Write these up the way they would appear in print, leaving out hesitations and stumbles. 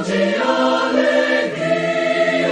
De alegria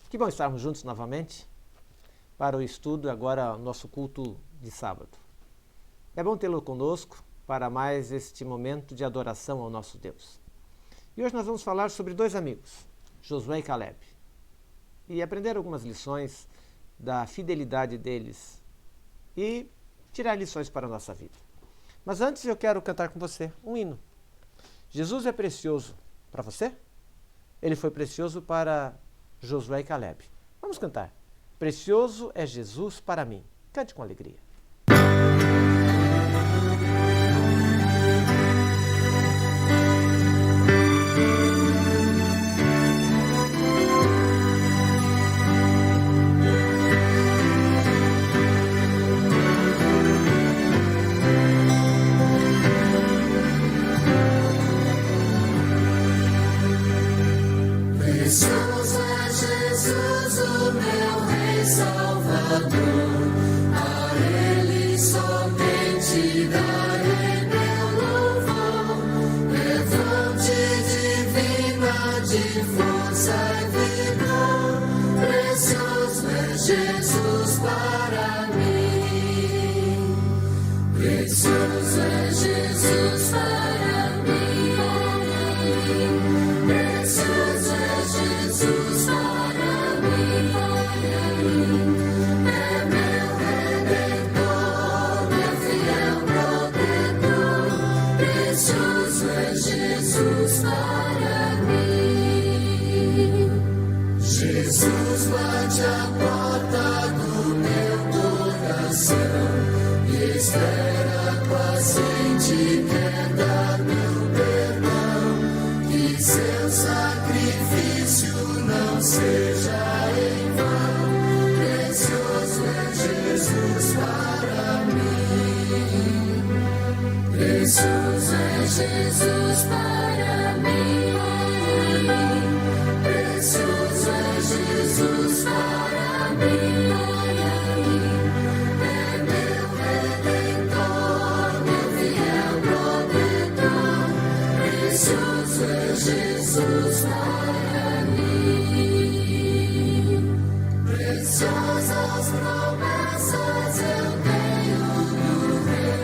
Que bom estarmos juntos novamente para o estudo, agora nosso culto de sábado. É bom tê-lo conosco para mais este momento de adoração ao nosso Deus. E hoje nós vamos falar sobre dois amigos, Josué e Caleb, e aprender algumas lições da fidelidade deles e tirar lições para a nossa vida. Mas antes eu quero cantar com você um hino. Jesus é precioso para você? Ele foi precioso para Josué e Caleb. Vamos cantar. Precioso é Jesus para mim. Cante com alegria. Precioso é Jesus, o meu Rei Salvador. A Ele somente darei meu louvor. É fonte divina de força e vigor. Precioso é Jesus para mim. Precioso é Jesus para mim. Precioso é Jesus para mim, é meu Redentor, meu fiel protetor. Precioso é Jesus para mim. Jesus bate a porta do meu coração e espera paciente, quer dar meu perdão. Que seu sacrifício não seja em vão. Precioso é Jesus para mim. Precioso é Jesus para mim. Precioso é Jesus para mim. É meu Redentor, meu fiel protetor. Precioso é Jesus para mim. Preciosas promessas eu tenho no Rei,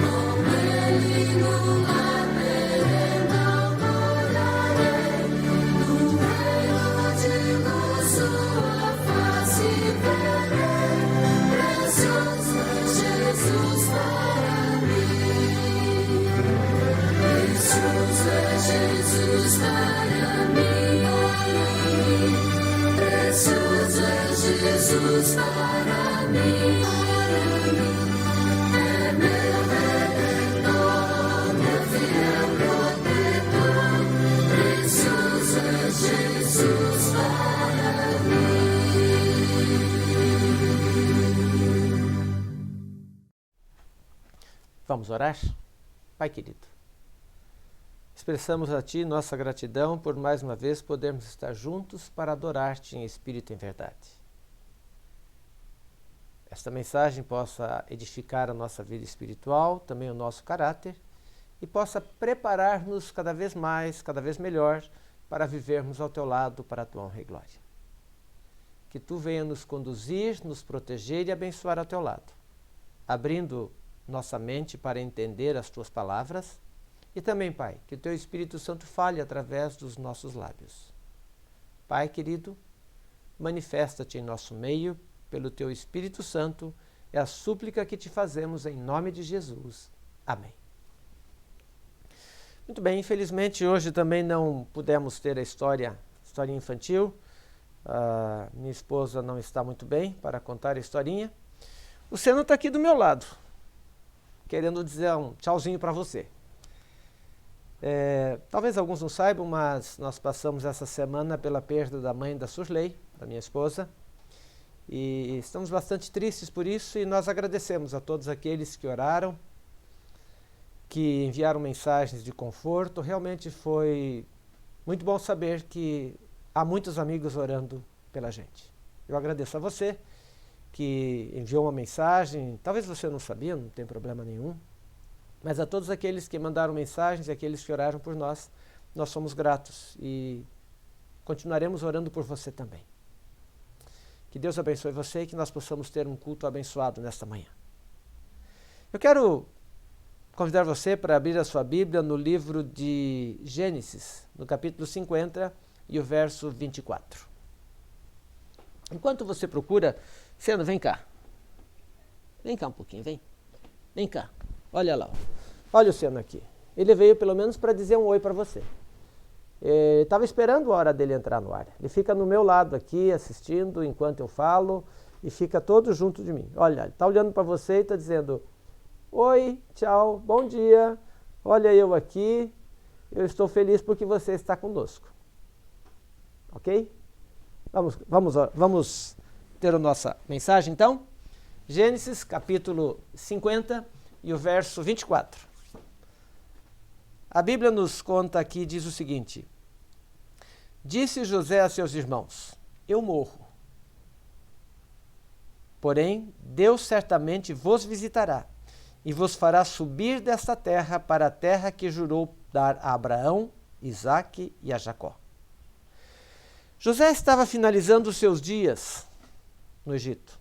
com Ele no lar perenal morarei. No reino de luz sua face verei. Precioso é Jesus para mim. Precioso é Jesus para mim. Precioso é Jesus para mim. É meu Redentor, meu fiel protetor. Precioso é Jesus para mim. Vamos orar? Pai querido, expressamos a Ti nossa gratidão por mais uma vez podermos estar juntos para adorar-Te em espírito e em verdade. Esta mensagem possa edificar a nossa vida espiritual, também o nosso caráter, e possa preparar-nos cada vez mais, cada vez melhor, para vivermos ao Teu lado, para a Tua honra e glória. Que Tu venha nos conduzir, nos proteger e abençoar ao Teu lado, abrindo nossa mente para entender as Tuas palavras, e também, Pai, que o Teu Espírito Santo fale através dos nossos lábios. Pai querido, manifesta-te em nosso meio, pelo Teu Espírito Santo, é a súplica que Te fazemos em nome de Jesus. Amém. Muito bem, infelizmente hoje também não pudemos ter a história infantil. Minha esposa não está muito bem para contar a historinha. O Seno está aqui do meu lado, querendo dizer um tchauzinho para você. Talvez alguns não saibam, mas nós passamos essa semana pela perda da mãe da Surley, da minha esposa, e estamos bastante tristes por isso, e nós agradecemos a todos aqueles que oraram, que enviaram mensagens de conforto. Realmente foi muito bom saber que há muitos amigos orando pela gente. Eu agradeço a você que enviou uma mensagem, talvez você não sabia, não tem problema nenhum, mas a todos aqueles que mandaram mensagens e aqueles que oraram por nós, nós somos gratos e continuaremos orando por você também. Que Deus abençoe você e que nós possamos ter um culto abençoado nesta manhã. Eu quero convidar você para abrir a sua Bíblia no livro de Gênesis, no capítulo 50 e o verso 24. Enquanto você procura, Seno, vem cá. Vem cá um pouquinho, vem. Vem cá. Olha lá. Olha o Seno aqui. Ele veio pelo menos para dizer um oi para você. Estava esperando a hora dele entrar no ar. Ele fica no meu lado aqui, assistindo enquanto eu falo, e fica todo junto de mim. Olha, ele está olhando para você e está dizendo: oi, tchau, bom dia, olha eu aqui, eu estou feliz porque você está conosco. Ok? Vamos ter a nossa mensagem então? Gênesis capítulo 50 e o verso 24. A Bíblia nos conta aqui, diz o seguinte: disse José a seus irmãos: eu morro. Porém, Deus certamente vos visitará e vos fará subir desta terra para a terra que jurou dar a Abraão, Isaque e a Jacó. José estava finalizando os seus dias no Egito.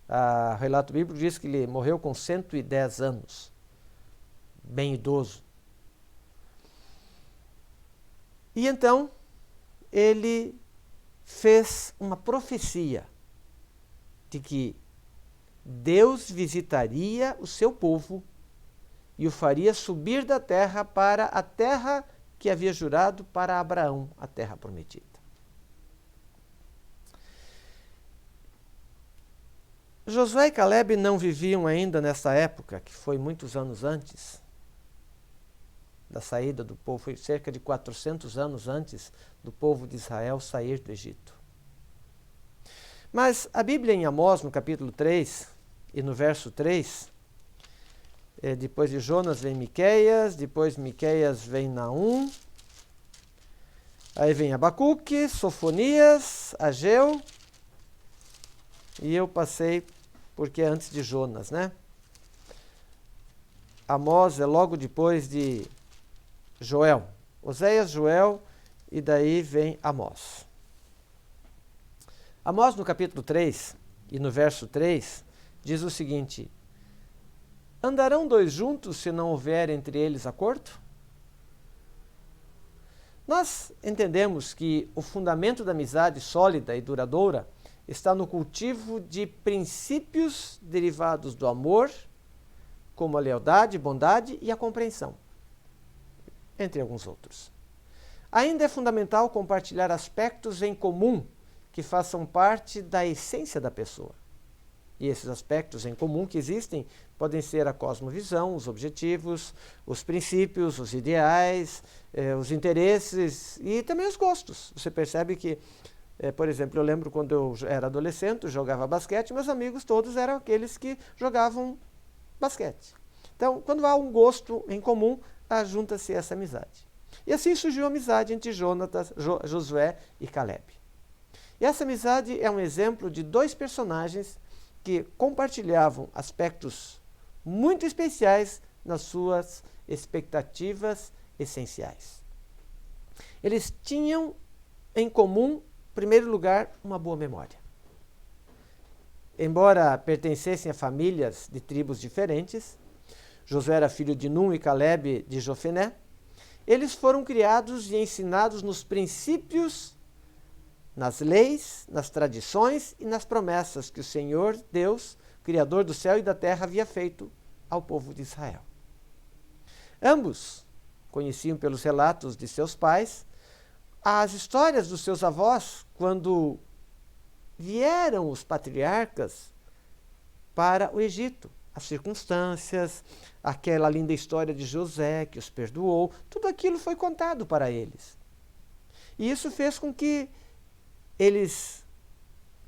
O relato bíblico diz que ele morreu com 110 anos, bem idoso. E então, ele fez uma profecia de que Deus visitaria o seu povo e o faria subir da terra para a terra que havia jurado para Abraão, a terra prometida. Josué e Calebe não viviam ainda nessa época, que foi muitos anos antes da saída do povo, foi cerca de 400 anos antes do povo de Israel sair do Egito. Mas a Bíblia em Amós, no capítulo 3 e no verso 3, depois de Jonas vem Miqueias, depois Miqueias vem Naum, aí vem Abacuque, Sofonias, Ageu, e eu passei porque é antes de Jonas, né? Amós é logo depois de Joel. Oséias, Joel, e daí vem Amós. Amós, no capítulo 3 e no verso 3, diz o seguinte: andarão dois juntos se não houver entre eles acordo? Nós entendemos que o fundamento da amizade sólida e duradoura está no cultivo de princípios derivados do amor, como a lealdade, bondade e a compreensão, entre alguns outros. Ainda é fundamental compartilhar aspectos em comum que façam parte da essência da pessoa. E esses aspectos em comum que existem podem ser a cosmovisão, os objetivos, os princípios, os ideais, os interesses e também os gostos. Você percebe que, por exemplo, eu lembro quando eu era adolescente, eu jogava basquete, meus amigos todos eram aqueles que jogavam basquete. Então, quando há um gosto em comum, junta-se essa amizade. E assim surgiu a amizade entre Josué e Calebe. E essa amizade é um exemplo de dois personagens que compartilhavam aspectos muito especiais nas suas expectativas essenciais. Eles tinham em comum, em primeiro lugar, uma boa memória. Embora pertencessem a famílias de tribos diferentes, Josué era filho de Num e Calebe de Jofiné, eles foram criados e ensinados nos princípios, nas leis, nas tradições e nas promessas que o Senhor Deus, Criador do céu e da terra, havia feito ao povo de Israel. Ambos conheciam pelos relatos de seus pais as histórias dos seus avós quando vieram os patriarcas para o Egito. As circunstâncias, aquela linda história de José que os perdoou, tudo aquilo foi contado para eles. E isso fez com que eles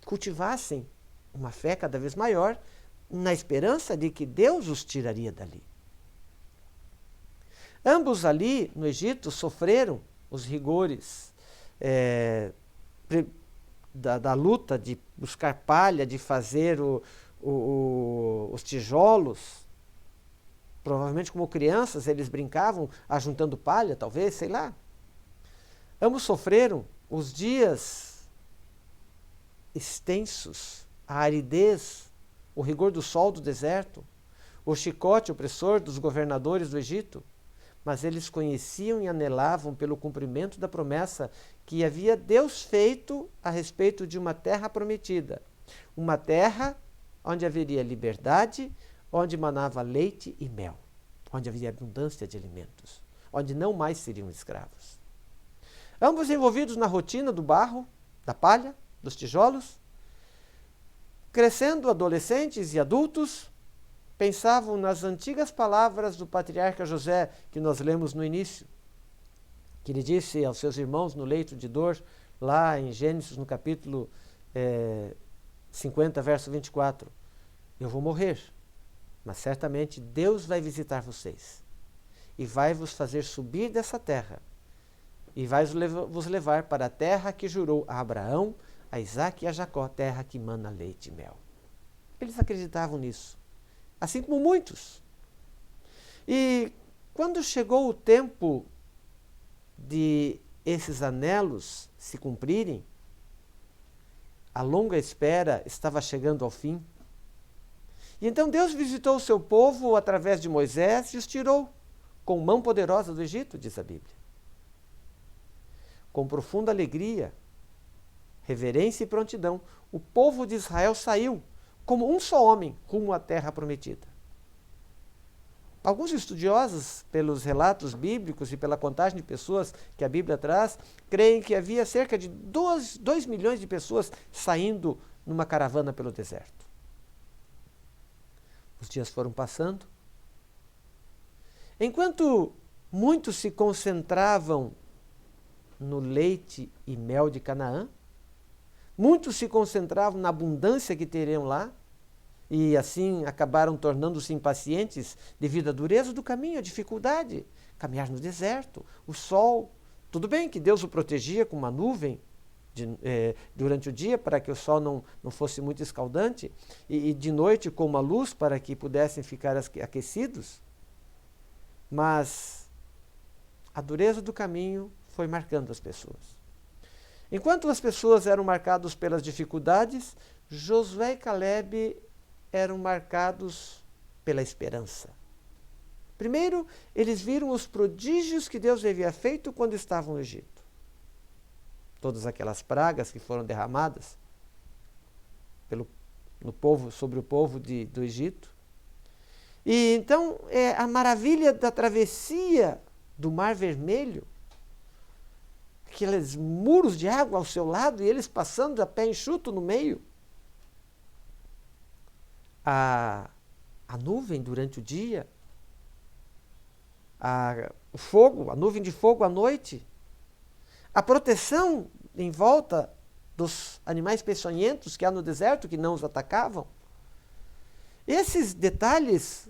cultivassem uma fé cada vez maior na esperança de que Deus os tiraria dali. Ambos ali no Egito sofreram os rigores da luta de buscar palha, de fazer os tijolos. Provavelmente como crianças eles brincavam ajuntando palha, talvez, sei lá. Ambos sofreram os dias extensos, a aridez, o rigor do sol do deserto, o chicote opressor dos governadores do Egito, mas eles conheciam e anelavam pelo cumprimento da promessa que havia Deus feito a respeito de uma terra prometida, uma terra onde haveria liberdade, onde manava leite e mel, onde havia abundância de alimentos, onde não mais seriam escravos. Ambos envolvidos na rotina do barro, da palha, dos tijolos, crescendo adolescentes e adultos, pensavam nas antigas palavras do patriarca José, que nós lemos no início, que ele disse aos seus irmãos no leito de dor, lá em Gênesis, no capítulo 50, verso 24, eu vou morrer, mas certamente Deus vai visitar vocês e vai vos fazer subir dessa terra e vai vos levar para a terra que jurou a Abraão, a Isaque e a Jacó, terra que mana leite e mel. Eles acreditavam nisso, assim como muitos. E quando chegou o tempo de esses anelos se cumprirem, a longa espera estava chegando ao fim. E então Deus visitou o seu povo através de Moisés e os tirou com mão poderosa do Egito, diz a Bíblia. Com profunda alegria, reverência e prontidão, o povo de Israel saiu como um só homem rumo à terra prometida. Alguns estudiosos, pelos relatos bíblicos e pela contagem de pessoas que a Bíblia traz, creem que havia cerca de 2 milhões de pessoas saindo numa caravana pelo deserto. Os dias foram passando. Enquanto muitos se concentravam no leite e mel de Canaã, muitos se concentravam na abundância que teriam lá, e assim acabaram tornando-se impacientes devido à dureza do caminho, à dificuldade, caminhar no deserto, o sol. Tudo bem que Deus o protegia com uma nuvem durante o dia para que o sol não fosse muito escaldante, e de noite com uma luz para que pudessem ficar aquecidos, mas a dureza do caminho foi marcando as pessoas. Enquanto as pessoas eram marcadas pelas dificuldades, Josué e Calebe eram marcados pela esperança. Primeiro, eles viram os prodígios que Deus havia feito quando estavam no Egito. Todas aquelas pragas que foram derramadas sobre o povo do Egito. E então, a maravilha da travessia do Mar Vermelho, aqueles muros de água ao seu lado e eles passando a pé enxuto no meio. A nuvem durante o dia, o fogo, a nuvem de fogo à noite, a proteção em volta dos animais peçonhentos que há no deserto que não os atacavam. Esses detalhes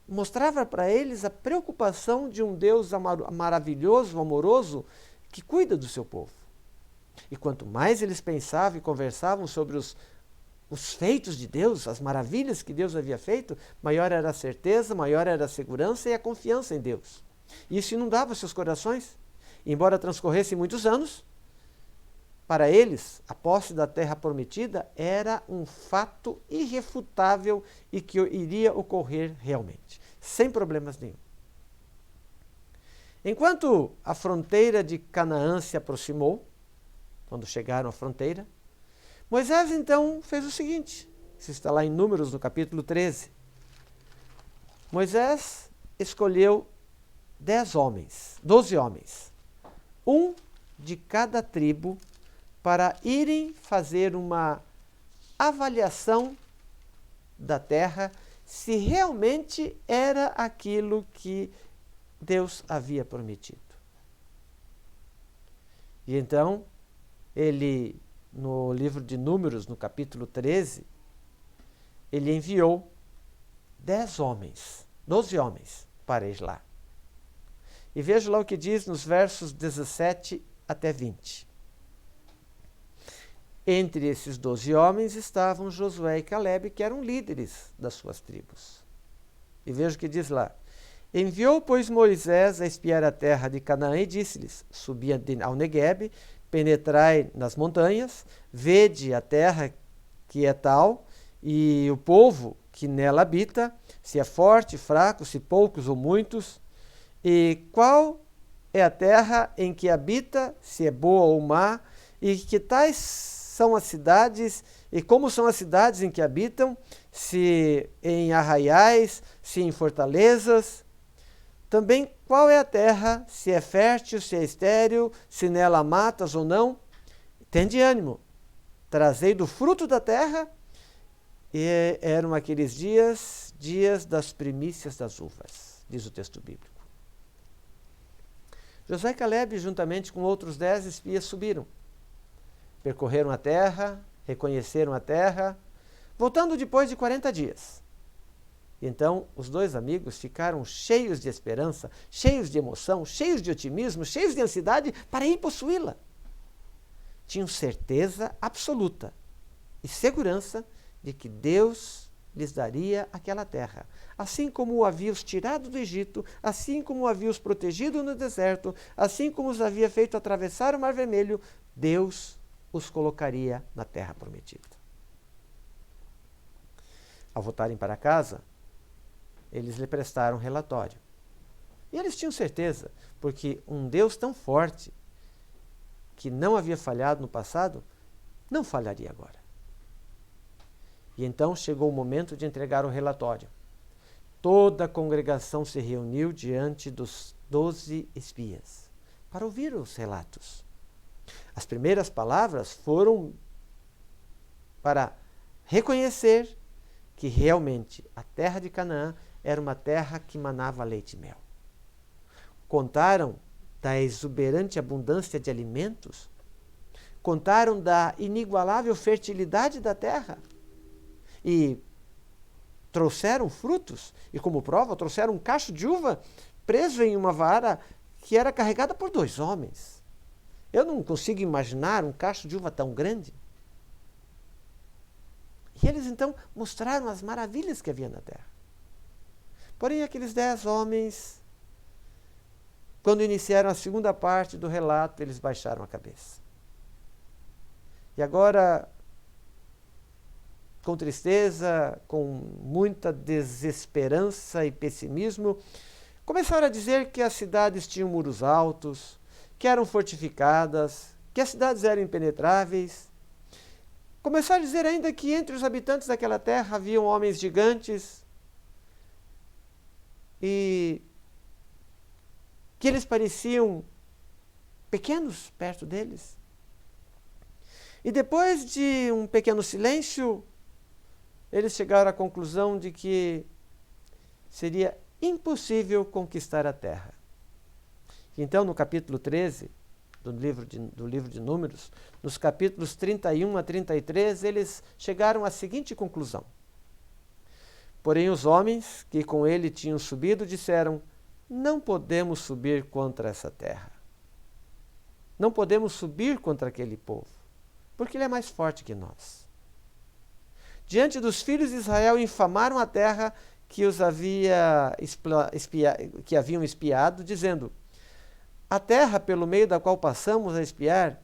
mostravam para eles a preocupação de um Deus maravilhoso, amoroso, que cuida do seu povo. E quanto mais eles pensavam e conversavam sobre os feitos de Deus, as maravilhas que Deus havia feito, maior era a certeza, maior era a segurança e a confiança em Deus. E isso inundava seus corações. E embora transcorressem muitos anos, para eles, a posse da terra prometida era um fato irrefutável e que iria ocorrer realmente, sem problemas nenhum. Enquanto a fronteira de Canaã se aproximou, quando chegaram à fronteira, Moisés então fez o seguinte, isso está lá em Números, no capítulo 13. Moisés escolheu 12 homens, um de cada tribo, para irem fazer uma avaliação da terra, se realmente era aquilo que Deus havia prometido. E então, ele, no livro de Números, no capítulo 13, ele enviou 12 homens para ir lá. E veja lá o que diz nos versos 17 até 20. Entre esses 12 homens estavam Josué e Calebe, que eram líderes das suas tribos. E veja o que diz lá. Enviou, pois, Moisés a espiar a terra de Canaã e disse-lhes, subi ao Neguebe, penetrai nas montanhas, vede a terra que é tal, e o povo que nela habita, se é forte, fraco, se poucos ou muitos, e qual é a terra em que habita, se é boa ou má, e que tais são as cidades, e como são as cidades em que habitam, se em arraiais, se em fortalezas. Também qual é a terra, se é fértil, se é estéril, se nela há matas ou não. Tende ânimo, trazei do fruto da terra. E eram aqueles dias das primícias das uvas, diz o texto bíblico. Josué e Caleb, juntamente com outros 10 espias, subiram. Percorreram a terra, reconheceram a terra, voltando depois de 40 dias. Então, os 2 amigos ficaram cheios de esperança, cheios de emoção, cheios de otimismo, cheios de ansiedade para ir possuí-la. Tinham certeza absoluta e segurança de que Deus lhes daria aquela terra. Assim como o havia os tirado do Egito, assim como o havia os protegido no deserto, assim como os havia feito atravessar o Mar Vermelho, Deus os colocaria na terra prometida. Ao voltarem para casa, eles lhe prestaram relatório. E eles tinham certeza, porque um Deus tão forte, que não havia falhado no passado, não falharia agora. E então chegou o momento de entregar o relatório. Toda a congregação se reuniu diante dos 12 espias para ouvir os relatos. As primeiras palavras foram para reconhecer que realmente a terra de Canaã era uma terra que manava leite e mel. Contaram da exuberante abundância de alimentos, contaram da inigualável fertilidade da terra e trouxeram frutos, e como prova trouxeram um cacho de uva preso em uma vara que era carregada por 2 homens. Eu não consigo imaginar um cacho de uva tão grande. E eles então mostraram as maravilhas que havia na terra. Porém, aqueles 10 homens, quando iniciaram a segunda parte do relato, eles baixaram a cabeça. E agora, com tristeza, com muita desesperança e pessimismo, começaram a dizer que as cidades tinham muros altos, que eram fortificadas, que as cidades eram impenetráveis. Começaram a dizer ainda que entre os habitantes daquela terra haviam homens gigantes e que eles pareciam pequenos perto deles. E depois de um pequeno silêncio, eles chegaram à conclusão de que seria impossível conquistar a terra. Então, no capítulo 13 do livro de Números, nos capítulos 31 a 33, eles chegaram à seguinte conclusão. Porém, os homens que com ele tinham subido disseram: não podemos subir contra essa terra. Não podemos subir contra aquele povo, porque ele é mais forte que nós. Diante dos filhos de Israel, infamaram a terra que os que haviam espiado, dizendo: a terra pelo meio da qual passamos a espiar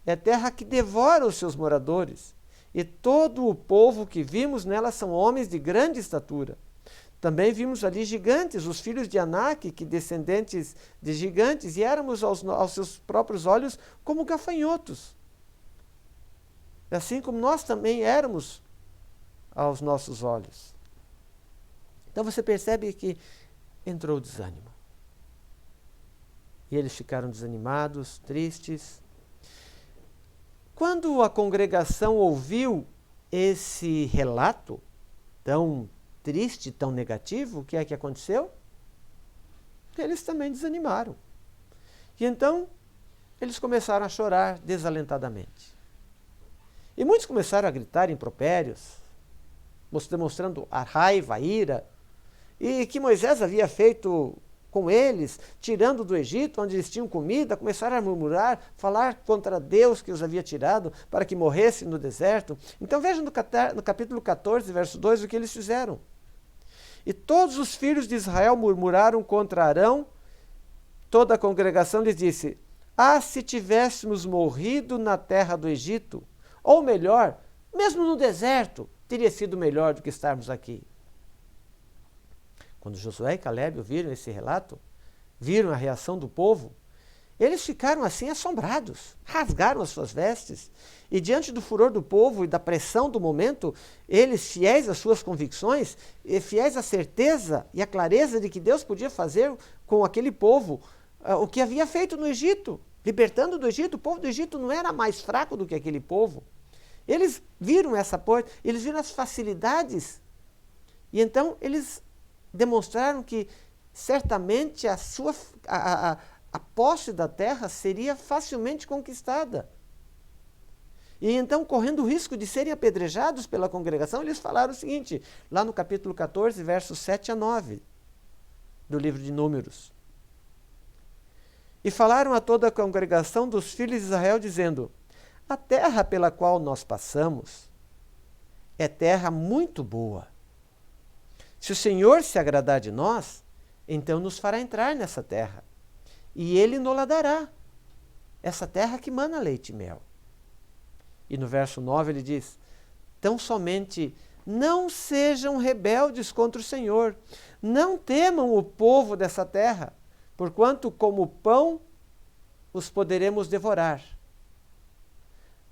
é terra que devora os seus moradores, e todo o povo que vimos nela são homens de grande estatura. Também vimos ali gigantes, os filhos de Anak, que descendentes de gigantes, e éramos aos seus próprios olhos como gafanhotos. Assim como nós também éramos aos nossos olhos. Então você percebe que entrou o desânimo. E eles ficaram desanimados, tristes. Quando a congregação ouviu esse relato tão triste, tão negativo, o que é que aconteceu? Eles também desanimaram. E então, eles começaram a chorar desalentadamente. E muitos começaram a gritar impropérios, demonstrando a raiva, a ira, e que Moisés havia feito com eles, tirando do Egito, onde eles tinham comida, começaram a murmurar, falar contra Deus que os havia tirado para que morressem no deserto. Então vejam no capítulo 14, verso 2, o que eles fizeram. E todos os filhos de Israel murmuraram contra Arão. Toda a congregação lhes disse: Ah, se tivéssemos morrido na terra do Egito, ou melhor, mesmo no deserto, teria sido melhor do que estarmos aqui. Quando Josué e Calebe ouviram esse relato, viram a reação do povo, eles ficaram assim assombrados, rasgaram as suas vestes, e diante do furor do povo e da pressão do momento, eles, fiéis às suas convicções, e fiéis à certeza e à clareza de que Deus podia fazer com aquele povo o que havia feito no Egito, libertando do Egito. O povo do Egito não era mais fraco do que aquele povo. Eles viram essa porta, eles viram as facilidades, e então eles demonstraram que certamente a posse da terra seria facilmente conquistada. E então, correndo o risco de serem apedrejados pela congregação, eles falaram o seguinte, lá no capítulo 14, versos 7 a 9, do livro de Números. E falaram a toda a congregação dos filhos de Israel, dizendo: a terra pela qual nós passamos é terra muito boa. Se o Senhor se agradar de nós, então nos fará entrar nessa terra, e Ele nos dará, essa terra que mana leite e mel. E no verso 9 ele diz: tão somente não sejam rebeldes contra o Senhor, não temam o povo dessa terra, porquanto como pão os poderemos devorar.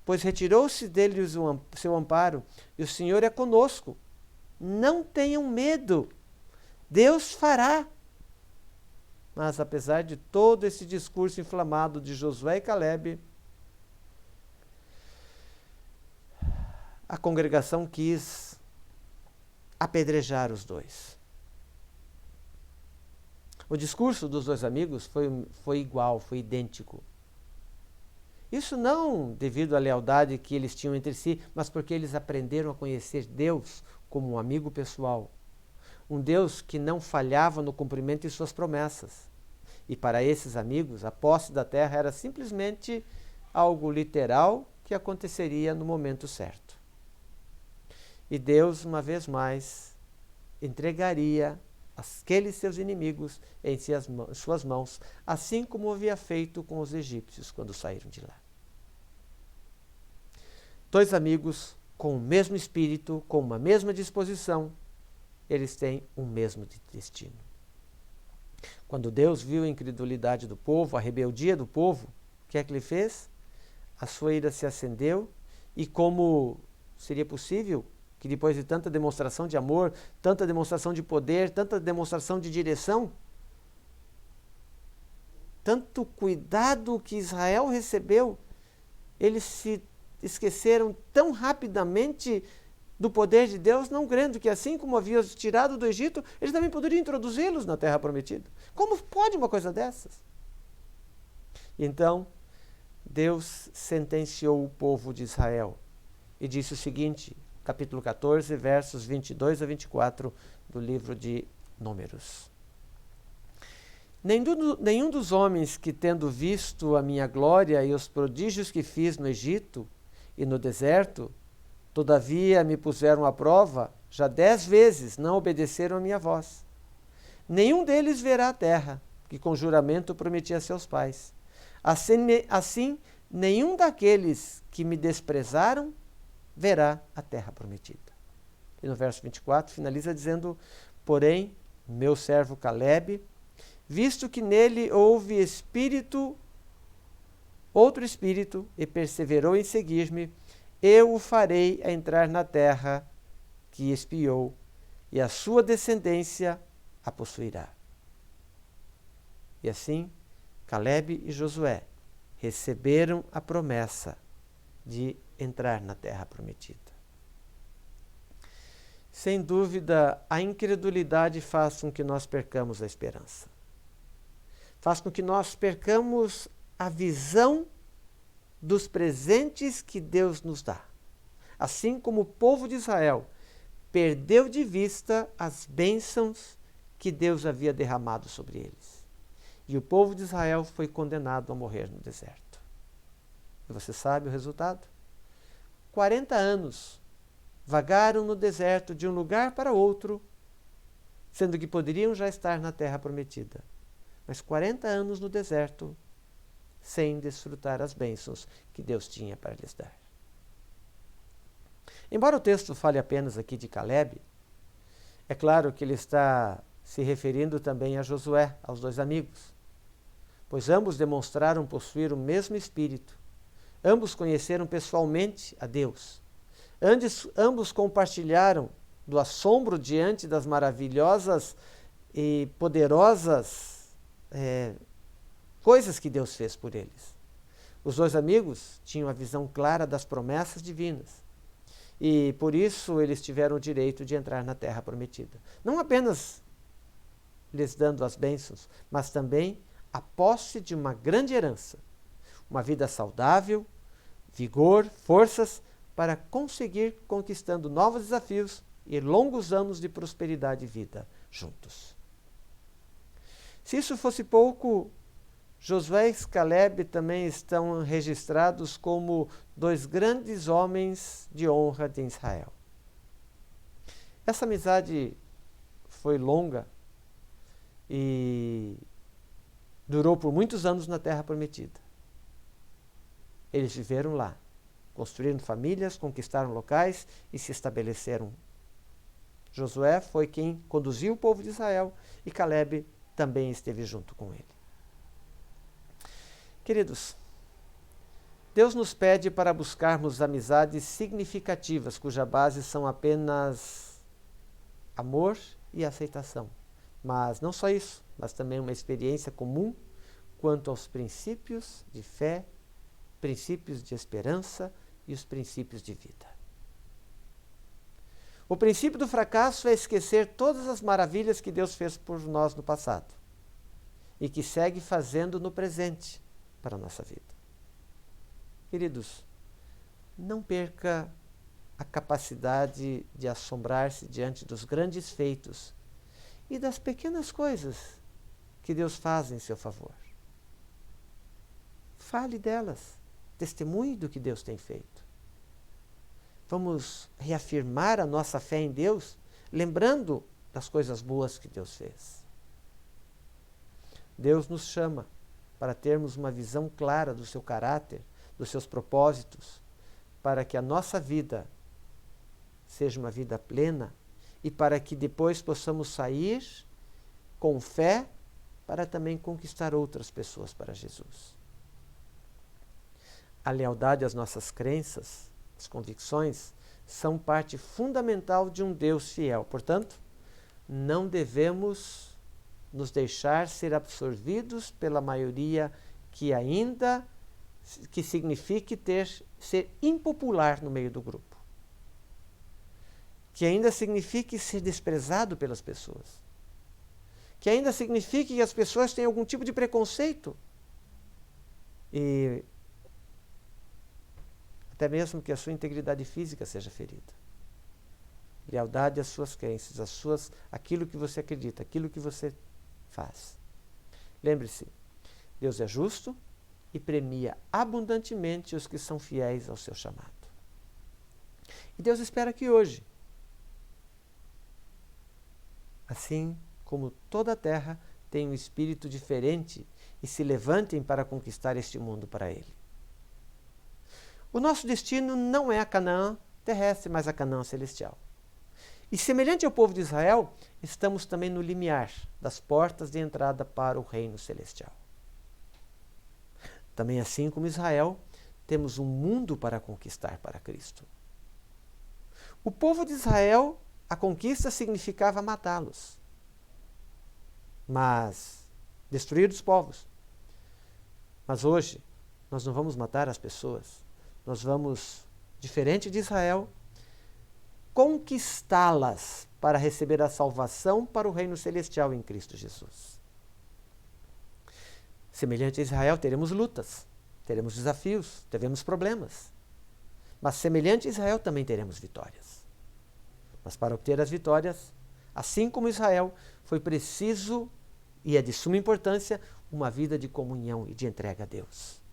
Pois retirou-se deles o seu amparo, e o Senhor é conosco. Não tenham medo, Deus fará. Mas apesar de todo esse discurso inflamado de Josué e Calebe, a congregação quis apedrejar os dois. O discurso dos dois amigos foi igual, foi idêntico. Isso não devido à lealdade que eles tinham entre si, mas porque eles aprenderam a conhecer Deus como um amigo pessoal. Um Deus que não falhava no cumprimento de suas promessas. E para esses amigos, a posse da terra era simplesmente algo literal que aconteceria no momento certo. E Deus, uma vez mais, entregaria aqueles seus inimigos em suas mãos, assim como havia feito com os egípcios quando saíram de lá. Dois amigos com o mesmo espírito, com uma mesma disposição, eles têm um mesmo destino. Quando Deus viu a incredulidade do povo, a rebeldia do povo, o que é que ele fez? A sua ira se acendeu, e como seria possível que depois de tanta demonstração de amor, tanta demonstração de poder, tanta demonstração de direção, tanto cuidado que Israel recebeu, eles se esqueceram tão rapidamente do poder de Deus, não crendo que assim como havia os tirado do Egito, eles também poderiam introduzi-los na terra prometida. Como pode uma coisa dessas? Então, Deus sentenciou o povo de Israel e disse o seguinte, capítulo 14, versos 22 a 24 do livro de Números. Nenhum dos homens que, tendo visto a minha glória e os prodígios que fiz no Egito e no deserto, todavia me puseram à prova, já 10 vezes não obedeceram a minha voz. Nenhum deles verá a terra, que com juramento prometi a seus pais. Assim, nenhum daqueles que me desprezaram verá a terra prometida. E no verso 24 finaliza dizendo: porém, meu servo Calebe, visto que nele houve outro espírito, e perseverou em seguir-me, eu o farei entrar na terra que espiou, e a sua descendência a possuirá. E assim, Calebe e Josué receberam a promessa de entrar na terra prometida. Sem dúvida, a incredulidade faz com que nós percamos a esperança. Faz com que nós percamos a visão dos presentes que Deus nos dá. Assim como o povo de Israel perdeu de vista as bênçãos que Deus havia derramado sobre eles. E o povo de Israel foi condenado a morrer no deserto. E você sabe o resultado? 40 anos vagaram no deserto de um lugar para outro, sendo que poderiam já estar na terra prometida. Mas 40 anos no deserto, sem desfrutar as bênçãos que Deus tinha para lhes dar. Embora o texto fale apenas aqui de Calebe, é claro que ele está se referindo também a Josué, aos dois amigos, pois ambos demonstraram possuir o mesmo espírito, ambos conheceram pessoalmente a Deus, ambos compartilharam do assombro diante das maravilhosas e poderosas coisas que Deus fez por eles. Os dois amigos tinham a visão clara das promessas divinas e por isso eles tiveram o direito de entrar na terra prometida. Não apenas lhes dando as bênçãos, mas também a posse de uma grande herança, uma vida saudável, vigor, forças para conseguir conquistando novos desafios e longos anos de prosperidade e vida juntos. Se isso fosse pouco, Josué e Calebe também estão registrados como dois grandes homens de honra de Israel. Essa amizade foi longa e durou por muitos anos na Terra Prometida. Eles viveram lá, construíram famílias, conquistaram locais e se estabeleceram. Josué foi quem conduziu o povo de Israel e Calebe também esteve junto com ele. Queridos, Deus nos pede para buscarmos amizades significativas, cuja base são apenas amor e aceitação. Mas não só isso, mas também uma experiência comum quanto aos princípios de fé, princípios de esperança e os princípios de vida. O princípio do fracasso é esquecer todas as maravilhas que Deus fez por nós no passado e que segue fazendo no presente para a nossa vida. Queridos, não perca a capacidade de assombrar-se diante dos grandes feitos e das pequenas coisas que Deus faz em seu favor. Fale delas, testemunhe do que Deus tem feito. Vamos reafirmar a nossa fé em Deus, lembrando das coisas boas que Deus fez. Deus nos chama para termos uma visão clara do seu caráter, dos seus propósitos, para que a nossa vida seja uma vida plena e para que depois possamos sair com fé para também conquistar outras pessoas para Jesus. A lealdade às nossas crenças, as convicções, são parte fundamental de um Deus fiel. Portanto, não devemos nos deixar ser absorvidos pela maioria que signifique ser impopular no meio do grupo. Que ainda signifique ser desprezado pelas pessoas. Que ainda signifique que as pessoas têm algum tipo de preconceito. E até mesmo que a sua integridade física seja ferida. Lealdade às suas crenças, aquilo que você acredita, aquilo que você faz. Lembre-se, Deus é justo e premia abundantemente os que são fiéis ao seu chamado. E Deus espera que hoje, assim como toda a terra, tenha um espírito diferente e se levantem para conquistar este mundo para Ele. O nosso destino não é a Canaã terrestre, mas a Canaã celestial. E semelhante ao povo de Israel, estamos também no limiar das portas de entrada para o reino celestial. Também assim como Israel, temos um mundo para conquistar para Cristo. O povo de Israel, a conquista significava matá-los, mas destruir os povos. Mas hoje, nós não vamos matar as pessoas, nós vamos, diferente de Israel, conquistá-las para receber a salvação para o reino celestial em Cristo Jesus. Semelhante a Israel, teremos lutas, teremos desafios, teremos problemas. Mas semelhante a Israel, também teremos vitórias. Mas para obter as vitórias, assim como Israel, foi preciso, e é de suma importância, uma vida de comunhão e de entrega a Deus.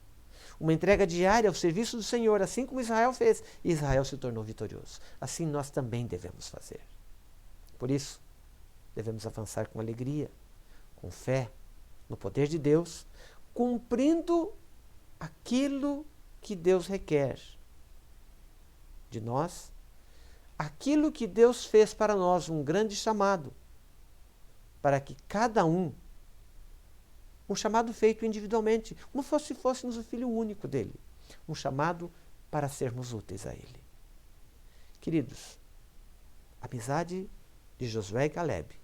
Uma entrega diária ao serviço do Senhor, assim como Israel fez, e Israel se tornou vitorioso. Assim nós também devemos fazer. Por isso, devemos avançar com alegria, com fé, no poder de Deus, cumprindo aquilo que Deus requer de nós, aquilo que Deus fez para nós, um grande chamado, para que cada um chamado feito individualmente, como se fôssemos o filho único dele, um chamado para sermos úteis a ele. Queridos, a amizade de Josué e Caleb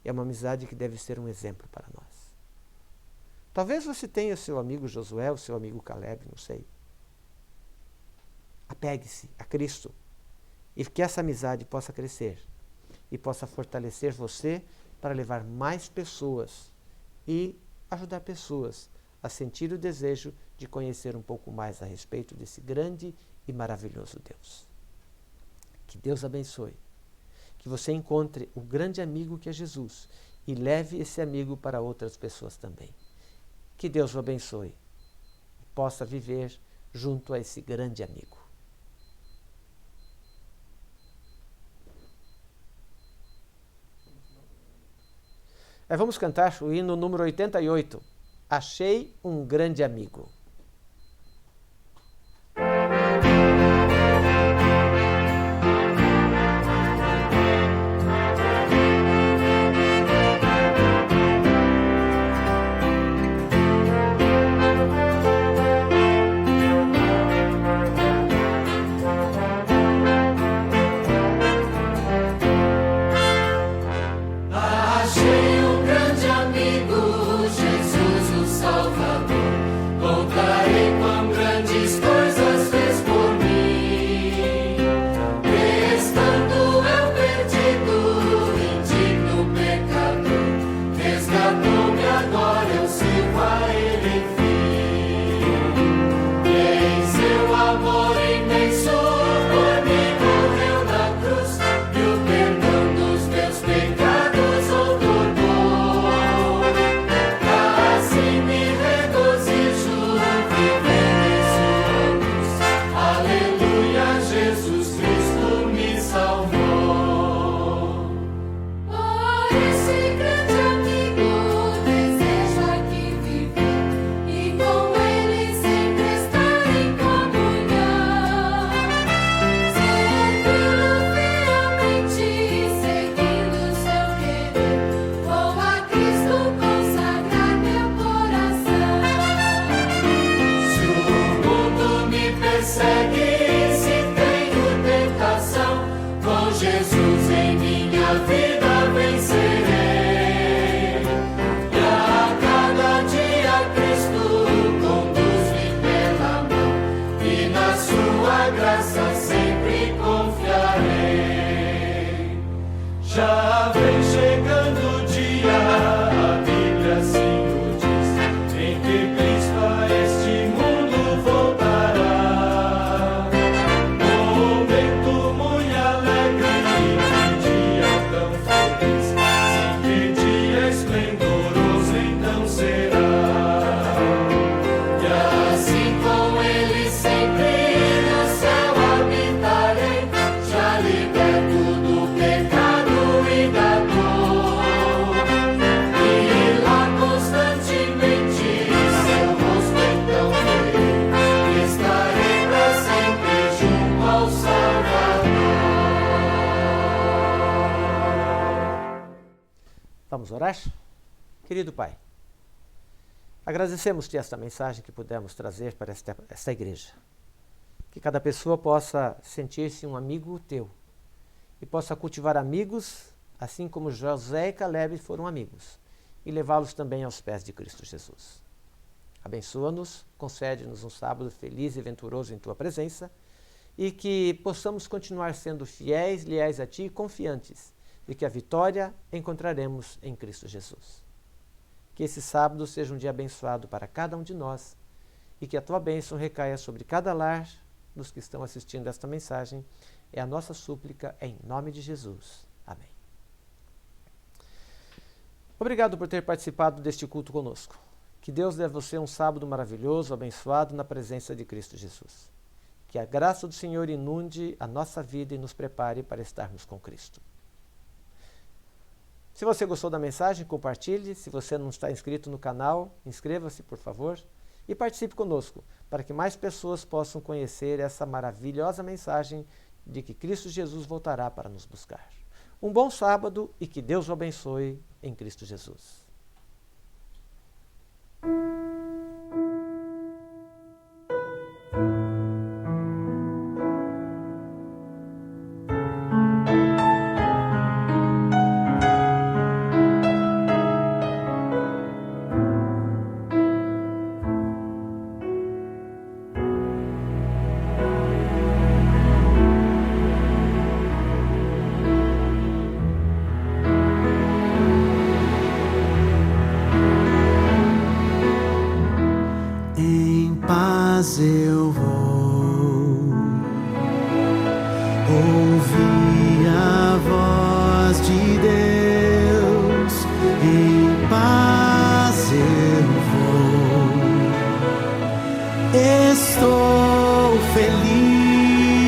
é uma amizade que deve ser um exemplo para nós. Talvez você tenha o seu amigo Josué, o seu amigo Caleb, não sei. Apegue-se a Cristo e que essa amizade possa crescer e possa fortalecer você para levar mais pessoas e ajudar pessoas a sentir o desejo de conhecer um pouco mais a respeito desse grande e maravilhoso Deus. Que Deus abençoe. Que você encontre o grande amigo que é Jesus e leve esse amigo para outras pessoas também. Que Deus o abençoe e possa viver junto a esse grande amigo. Vamos cantar o hino número 88. Achei um grande amigo. Achei um grande amigo, Jesus o Salvador. Contarei quão grandes coisas fez por mim. Estando eu perdido, indigno pecador, resgatou-me, agora eu sirvo a Ele enfim. E em seu amor imenso por mim morreu na cruz, e o perdão dos meus pecados já vem chegando o dia, a Bíblia assim o diz, em que Cristo a este mundo voltará. Momento muito alegre, que dia tão feliz, sim, que dia esplendoroso então será. E assim com Ele sempre no céu habitarei, já liberto do pecado e da dor, e lá constantemente seu rosto então verei, estarei para sempre junto ao Salvador. Vamos orar? Querido Pai, agradecemos-te esta mensagem que pudemos trazer para esta igreja. Que cada pessoa possa sentir-se um amigo teu e possa cultivar amigos, assim como Josué e Caleb foram amigos, e levá-los também aos pés de Cristo Jesus. Abençoa-nos, concede-nos um sábado feliz e venturoso em Tua presença, e que possamos continuar sendo fiéis, leais a Ti e confiantes de que a vitória encontraremos em Cristo Jesus. Que esse sábado seja um dia abençoado para cada um de nós, e que a Tua bênção recaia sobre cada lar dos que estão assistindo esta mensagem. É a nossa súplica em nome de Jesus. Amém. Obrigado por ter participado deste culto conosco. Que Deus dê a você um sábado maravilhoso, abençoado na presença de Cristo Jesus. Que a graça do Senhor inunde a nossa vida e nos prepare para estarmos com Cristo. Se você gostou da mensagem, compartilhe. Se você não está inscrito no canal, inscreva-se, por favor. e participe conosco, para que mais pessoas possam conhecer essa maravilhosa mensagem de que Cristo Jesus voltará para nos buscar. Um bom sábado e que Deus o abençoe em Cristo Jesus. Eu vou ouvir a voz de Deus, em paz eu vou, estou feliz,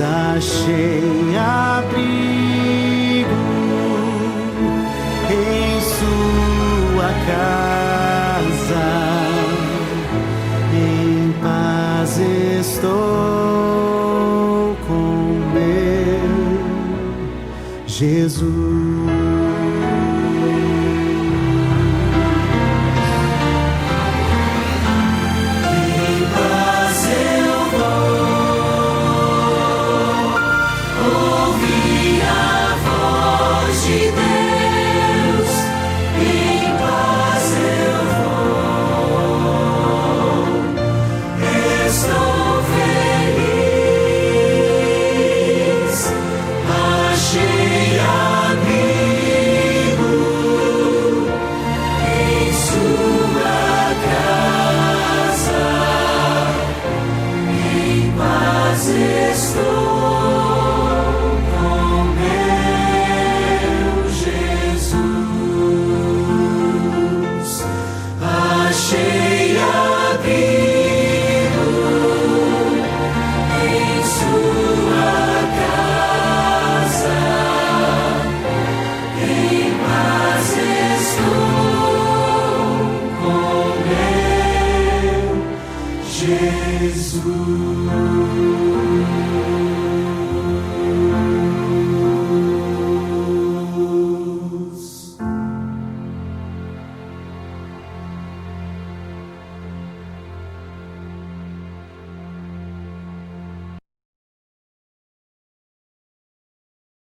achei abrigo em sua casa. Estou com meu Jesus. Em paz eu vou ouvir a voz de Deus. Em paz eu vou. Estou feliz, achei abrigo em sua casa, em paz estou.